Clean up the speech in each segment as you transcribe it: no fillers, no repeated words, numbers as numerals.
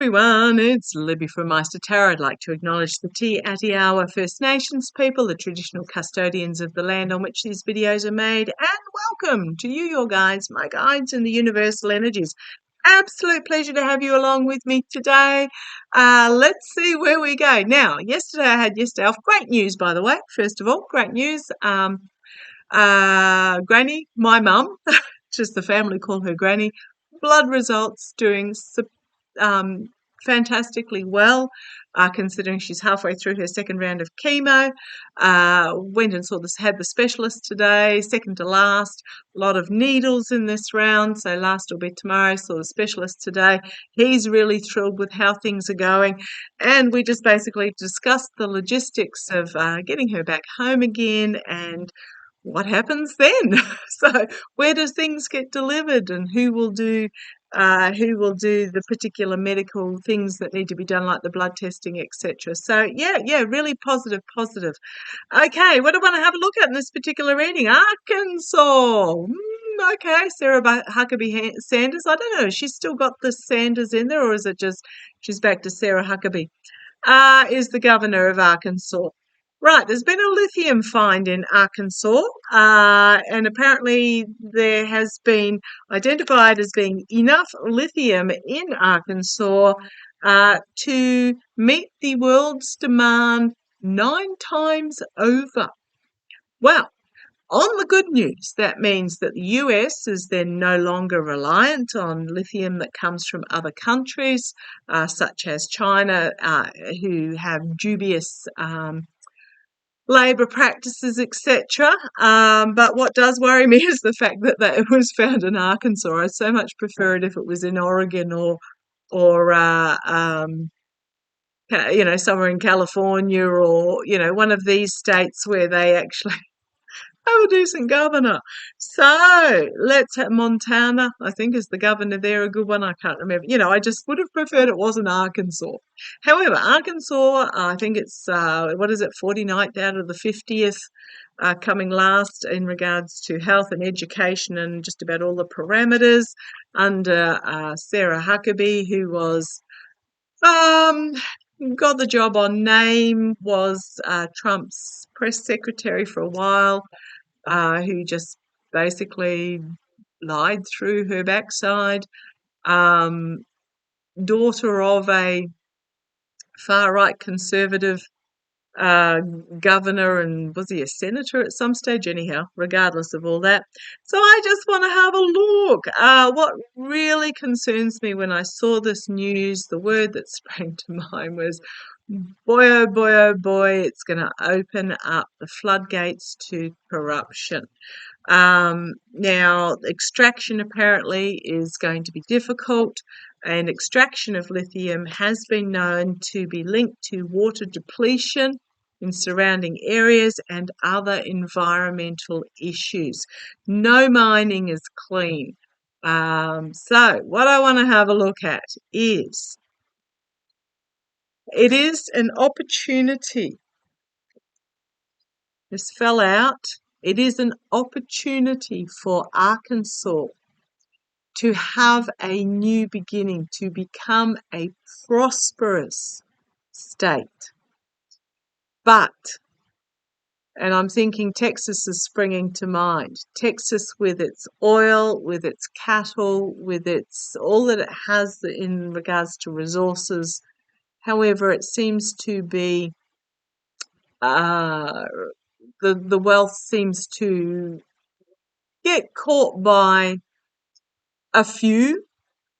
Everyone, it's Libby from maighstirtarot. I'd like to acknowledge the Te Atiawa First Nations people, the traditional custodians of the land on which these videos are made, and welcome to you, your guides, my guides in the universal energies. Absolute pleasure to have you along with me today. Let's see where we go. Now, yesterday I had off. Great news, by the way. First of all, great news. Granny, my mum, just the family call her Granny, blood results doing fantastically well, considering she's halfway through her second round of chemo. Went and had the specialist today, second to last. A lot of needles in this round, so last will be tomorrow. Saw the specialist today. He's really thrilled with how things are going, and we just basically discussed the logistics of getting her back home again and what happens then. So where does things get delivered, and who will do the particular medical things that need to be done, like the blood testing, etc. So yeah, really positive. Okay, what do I want to have a look at in this particular reading? Arkansas. Okay, Sarah Huckabee Sanders. I don't know. She's still got the Sanders in there, or is it just she's back to Sarah Huckabee? Is the governor of Arkansas. Right, there's been a lithium find in Arkansas, and apparently there has been identified as being enough lithium in Arkansas to meet the world's demand 9 times over. Well, on the good news, that means that the US is then no longer reliant on lithium that comes from other countries, such as China, who have dubious labour practices, etc. But what does worry me is the fact that it was found in Arkansas. I'd so much prefer it if it was in Oregon or somewhere in California, or one of these states where they actually have a decent governor. So let's have Montana, I think, is the governor there, a good one. I can't remember. I just would have preferred it wasn't Arkansas. However, Arkansas, I think it's, 49th out of the 50th, coming last in regards to health and education and just about all the parameters under Sarah Huckabee, who was got the job on name, was Trump's press secretary for a while, who just basically lied through her backside. Daughter of a far-right conservative governor, and was he a senator at some stage? Anyhow, regardless of all that. So I just want to have a look. What really concerns me when I saw this news, the word that sprang to mind was, boy, oh boy, it's going to open up the floodgates to corruption. Now, extraction apparently is going to be difficult, and extraction of lithium has been known to be linked to water depletion in surrounding areas and other environmental issues. No mining is clean. So what I want to have a look at is, it is an opportunity. This fell out. It is an opportunity for Arkansas to have a new beginning, to become a prosperous state. But, and I'm thinking Texas is springing to mind. Texas, with its oil, with its cattle, with its all that it has in regards to resources. However, it seems to be the wealth seems to get caught by a few.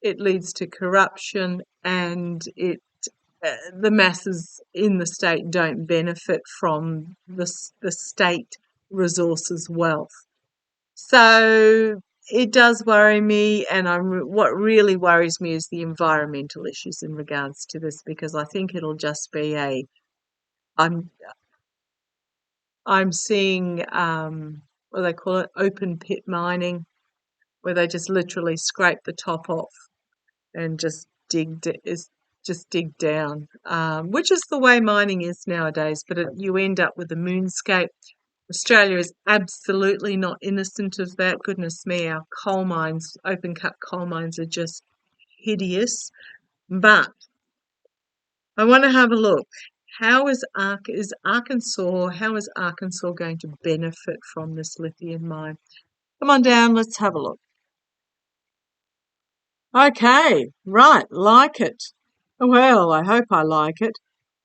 It leads to corruption, and the masses in the state don't benefit from the state resources wealth. So it does worry me, and what really worries me is the environmental issues in regards to this, because I think it'll just be I'm seeing what do they call it, open pit mining, where they just literally scrape the top off and just dig down, which is the way mining is nowadays. But you end up with a moonscape. Australia is absolutely not innocent of that. Goodness me, our coal mines, open cut coal mines, are just hideous. But I want to have a look. How is Arkansas going to benefit from this lithium mine? Come on down, let's have a look. Okay, right, like it. Well, I hope I like it.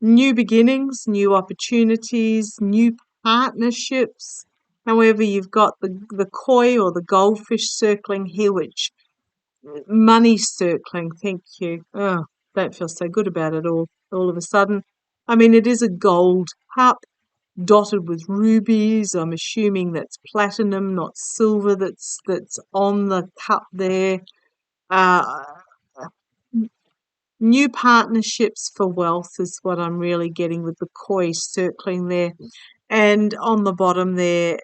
New beginnings, new opportunities, new partnerships. However, you've got the koi or the goldfish circling here, which money circling. Thank you. Oh, don't feel so good about it all of a sudden. I mean, it is a gold cup dotted with rubies. I'm assuming that's platinum, not silver. That's on the cup there. Uh, New partnerships for wealth is what I'm really getting with the koi circling there. And on the bottom there,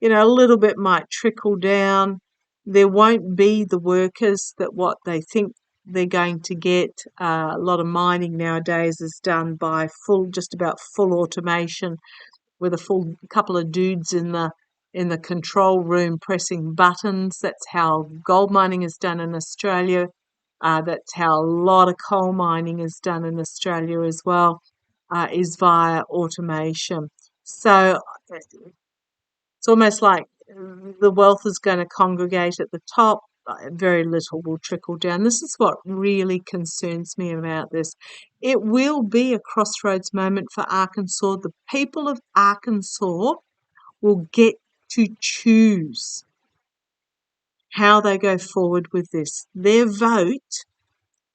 a little bit might trickle down. There won't be the workers that what they think they're going to get. A lot of mining nowadays is done by just about full automation, with a full couple of dudes in the control room pressing buttons. That's how gold mining is done in Australia. That's how a lot of coal mining is done in Australia as well, is via automation. So it's almost like the wealth is going to congregate at the top. Very little will trickle down. This is what really concerns me about this. It will be a crossroads moment for Arkansas. The people of Arkansas will get to choose how they go forward with this. Their vote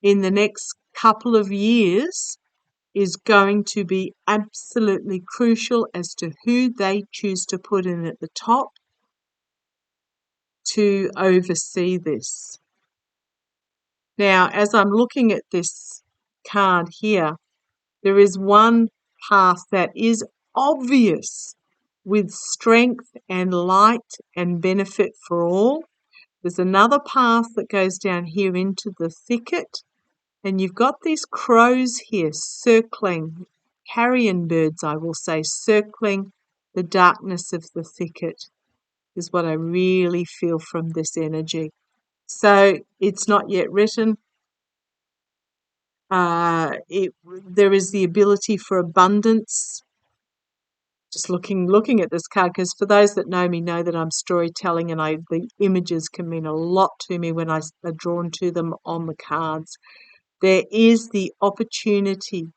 in the next couple of years is going to be absolutely crucial as to who they choose to put in at the top to oversee this. Now, as I'm looking at this card here, there is one path that is obvious with strength and light and benefit for all. There's another path that goes down here into the thicket, and you've got these crows here circling, carrion birds, I will say, circling the darkness of the thicket, is what I really feel from this energy. So it's not yet written. There is the ability for abundance. Just looking at this card, because for those that know me know that I'm storytelling, and the images can mean a lot to me when I are drawn to them on the cards. There is the opportunity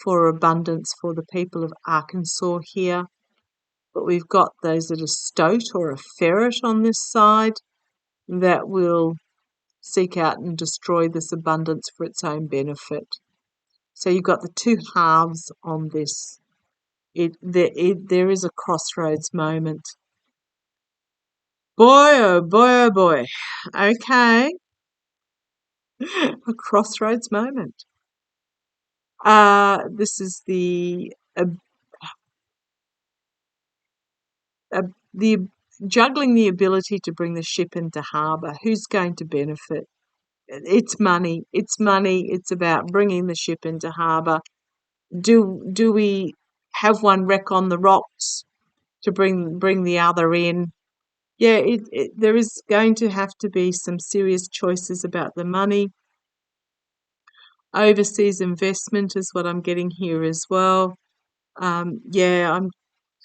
for abundance for the people of Arkansas here, but we've got those that are stoat or a ferret on this side that will seek out and destroy this abundance for its own benefit. So you've got the two halves on this. There is a crossroads moment. Boy, oh boy, oh boy. Okay. A crossroads moment. This is the juggling the ability to bring the ship into harbour. Who's going to benefit? It's money. It's money. It's about bringing the ship into harbour. Do we have one wreck on the rocks to bring the other in? Yeah, there is going to have to be some serious choices about the money. Overseas investment is what I'm getting here as well. I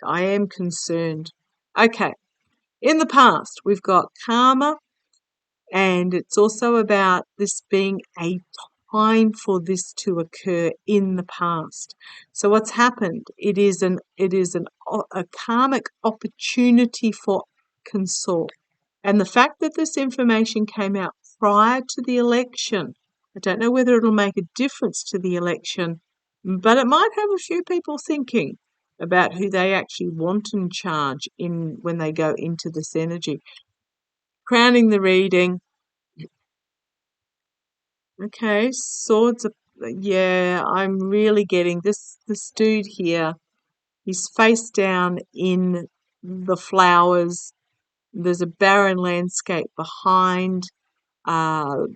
am concerned. Okay, in the past we've got karma, and it's also about this being a time for this to occur in the past. So what's happened? It is a karmic opportunity for consort. And the fact that this information came out prior to the election, I don't know whether it'll make a difference to the election, but it might have a few people thinking about who they actually want in charge when they go into this energy. Crowning the reading. Okay, swords. Yeah, I'm really getting this dude here. He's face down in the flowers. There's a barren landscape behind. Uh,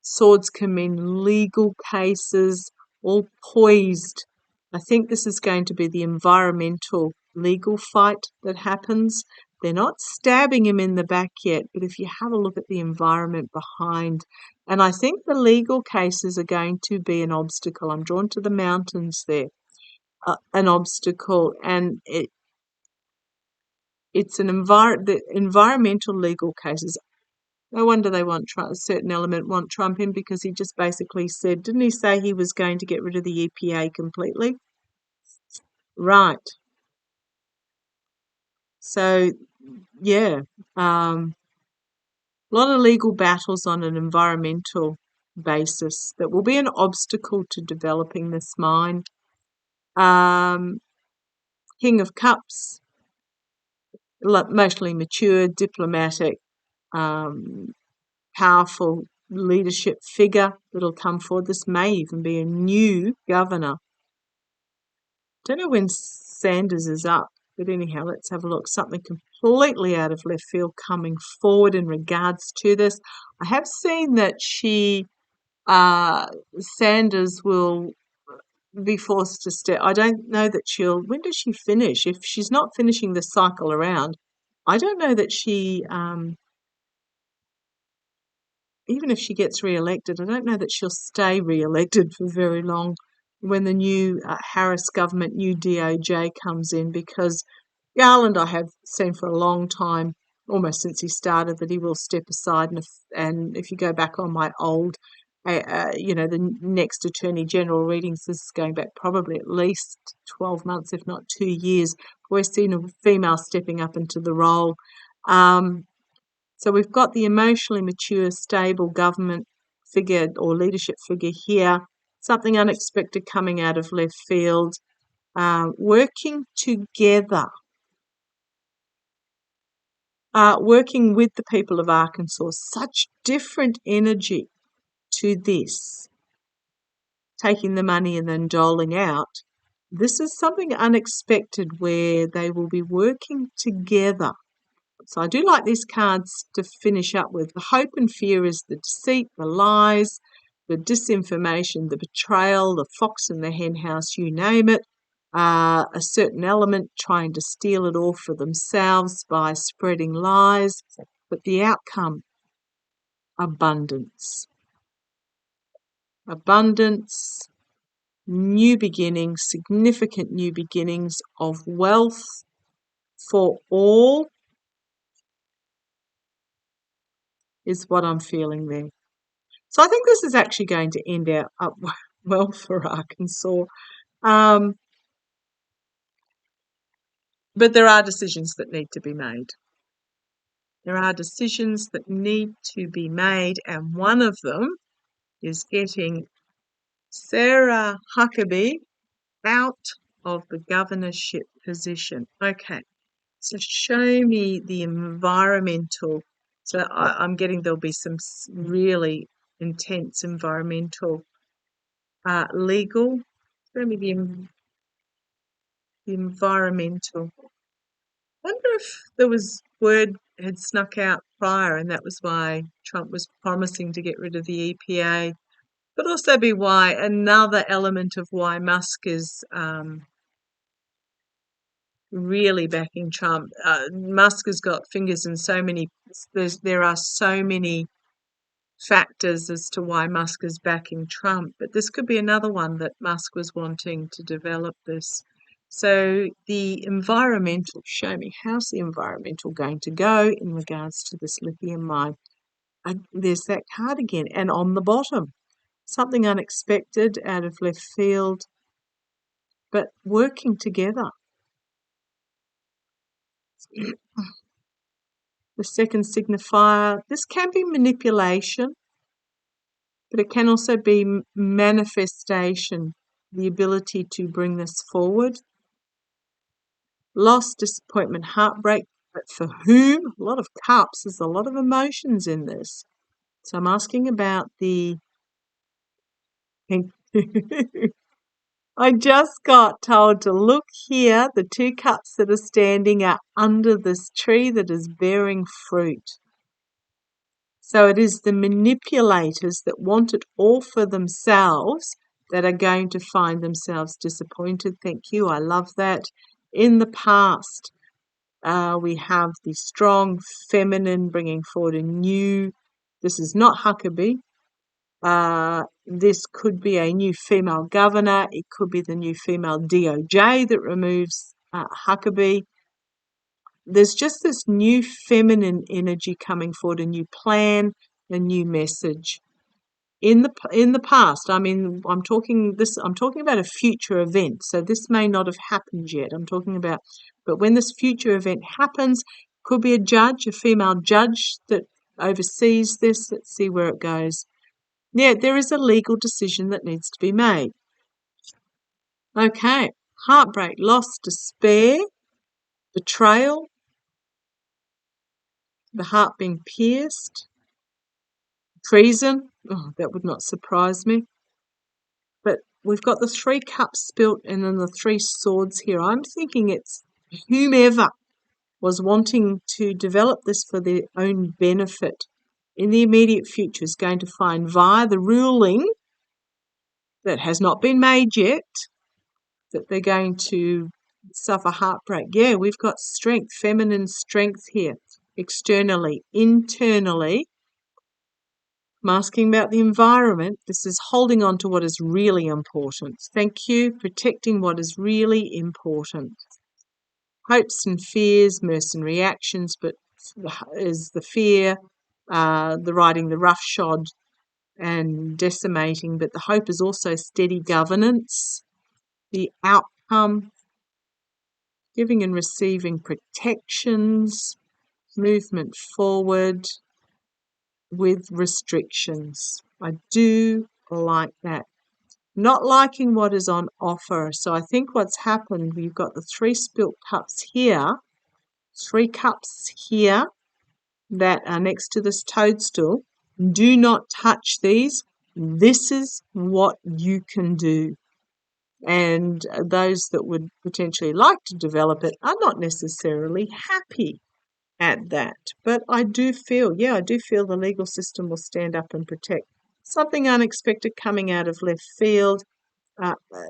Swords can mean legal cases, all poised. I think this is going to be the environmental legal fight that happens. They're not stabbing him in the back yet, but if you have a look at the environment behind, And I think the legal cases are going to be an obstacle. I'm drawn to the mountains there, an obstacle, and it's the environmental legal cases. No wonder they want a certain element want Trump in, because he just basically said, didn't he say he was going to get rid of the EPA completely? Right. So, yeah, a lot of legal battles on an environmental basis that will be an obstacle to developing this mine. Um, King of Cups, emotionally mature, diplomatic, um, powerful leadership figure that'll come forward. This may even be a new governor. Don't know when Sanders is up, but anyhow, let's have a look. Something completely out of left field coming forward in regards to this. I have seen that Sanders will be forced to step. I don't know that when does she finish? If she's not finishing the cycle around, I don't know that she, even if she gets re-elected, I don't know that she'll stay re-elected for very long when the new Harris government, new DOJ comes in, because Garland, I have seen for a long time, almost since he started, that he will step aside. And if you go back on my old, the next Attorney General readings, this is going back probably at least 12 months, if not 2 years, we're seeing a female stepping up into the role. So we've got the emotionally mature, stable government figure or leadership figure here, something unexpected coming out of left field, working together, working with the people of Arkansas. Such different energy to this, taking the money and then doling out. This is something unexpected where they will be working together. So I do like these cards to finish up with. The hope and fear is the deceit, the lies, the disinformation, the betrayal, the fox in the hen house, you name it. A certain element trying to steal it all for themselves by spreading lies. But the outcome, abundance. Abundance, new beginnings, significant new beginnings of wealth for all is what I'm feeling there. So I think this is actually going to end up well for Arkansas. But there are decisions that need to be made. There are decisions that need to be made, and one of them is getting Sarah Huckabee out of the governorship position. Okay, so show me the environmental. So I'm getting there'll be some really intense environmental legal. Show me the environmental. I wonder if there was word had snuck out prior, and that was why Trump was promising to get rid of the EPA. Could also be why another element of why Musk is really backing Trump. Musk has got fingers in so many. There are so many factors as to why Musk is backing Trump, but this could be another one that Musk was wanting to develop this. So the environmental, show me, how's the environmental going to go in regards to this lithium mine? There's that card again, and on the bottom, something unexpected out of left field, but working together. The second signifier, this can be manipulation, but it can also be manifestation, the ability to bring this forward. Loss, disappointment, heartbreak, but for whom? A lot of cups, there's a lot of emotions in this. So I'm asking about the... I just got told to look here. The 2 cups that are standing are under this tree that is bearing fruit. So it is the manipulators that want it all for themselves that are going to find themselves disappointed. Thank you. I love that. In the past, we have the strong feminine bringing forward a new. This is not Huckabee. This could be a new female governor. It could be the new female DOJ that removes Huckabee. There's just this new feminine energy coming forward, a new plan, a new message. In the past, I mean, I'm talking about a future event. So this may not have happened yet. But when this future event happens, could be a judge, a female judge that oversees this. Let's see where it goes. Yeah, there is a legal decision that needs to be made. Okay, heartbreak, loss, despair, betrayal, the heart being pierced, treason. Oh, that would not surprise me. But we've got the 3 cups spilt and then the 3 swords here. I'm thinking it's whomever was wanting to develop this for their own benefit in the immediate future is going to find via the ruling that has not been made yet that they're going to suffer heartbreak. Yeah, we've got strength, feminine strength here, externally, internally. I'm asking about the environment. This is holding on to what is really important. Thank you. Protecting what is really important. Hopes and fears, mercenary actions, but is the fear, the riding the roughshod and decimating, but the hope is also steady governance, the outcome, giving and receiving protections, movement forward with restrictions. I do like that. Not liking what is on offer. So I think what's happened, we've got the 3 spilt cups here, 3 cups here that are next to this toadstool. Do not touch these. This is what you can do. And those that would potentially like to develop it are not necessarily happy at that. But I do feel the legal system will stand up and protect. Something unexpected coming out of left field.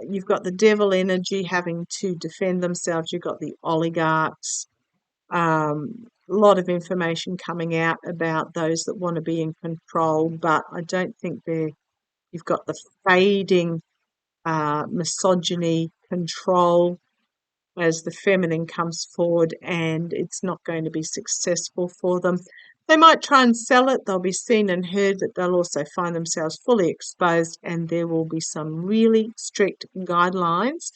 You've got the devil energy having to defend themselves. You've got the oligarchs. A lot of information coming out about those that want to be in control, but I don't think you've got the fading misogyny, control as the feminine comes forward, and it's not going to be successful for them. They might try and sell it, they'll be seen and heard, but they'll also find themselves fully exposed, and there will be some really strict guidelines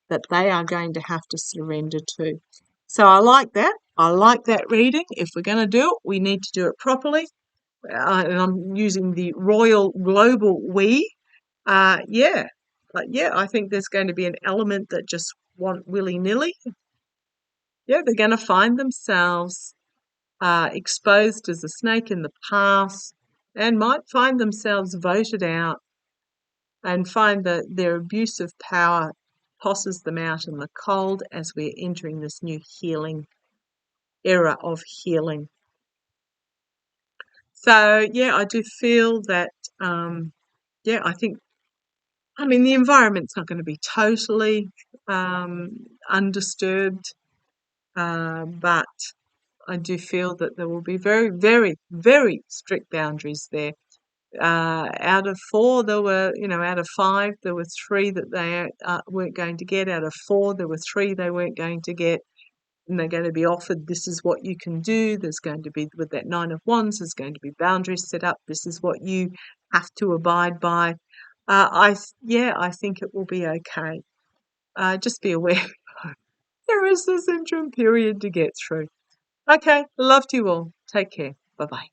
that they are going to have to surrender to. So I like that. I like that reading. If we're going to do it, we need to do it properly. And I'm using the Royal Global we. Yeah. But yeah, I think there's going to be an element that just want willy-nilly. Yeah, they're going to find themselves exposed as a snake in the past and might find themselves voted out and find that their abuse of power tosses them out in the cold as we're entering this new healing era of healing. So, yeah, I do feel that, the environment's not going to be totally undisturbed, but I do feel that there will be very, very, very strict boundaries there. Out of 4, out of 5, there were 3 that they weren't going to get. Out of 4, there were 3 they weren't going to get. And they're going to be offered, this is what you can do. There's going to be, with that 9 of Wands, there's going to be boundaries set up. This is what you have to abide by. I think it will be okay. Just be aware there is this interim period to get through. Okay, love to you all. Take care. Bye-bye.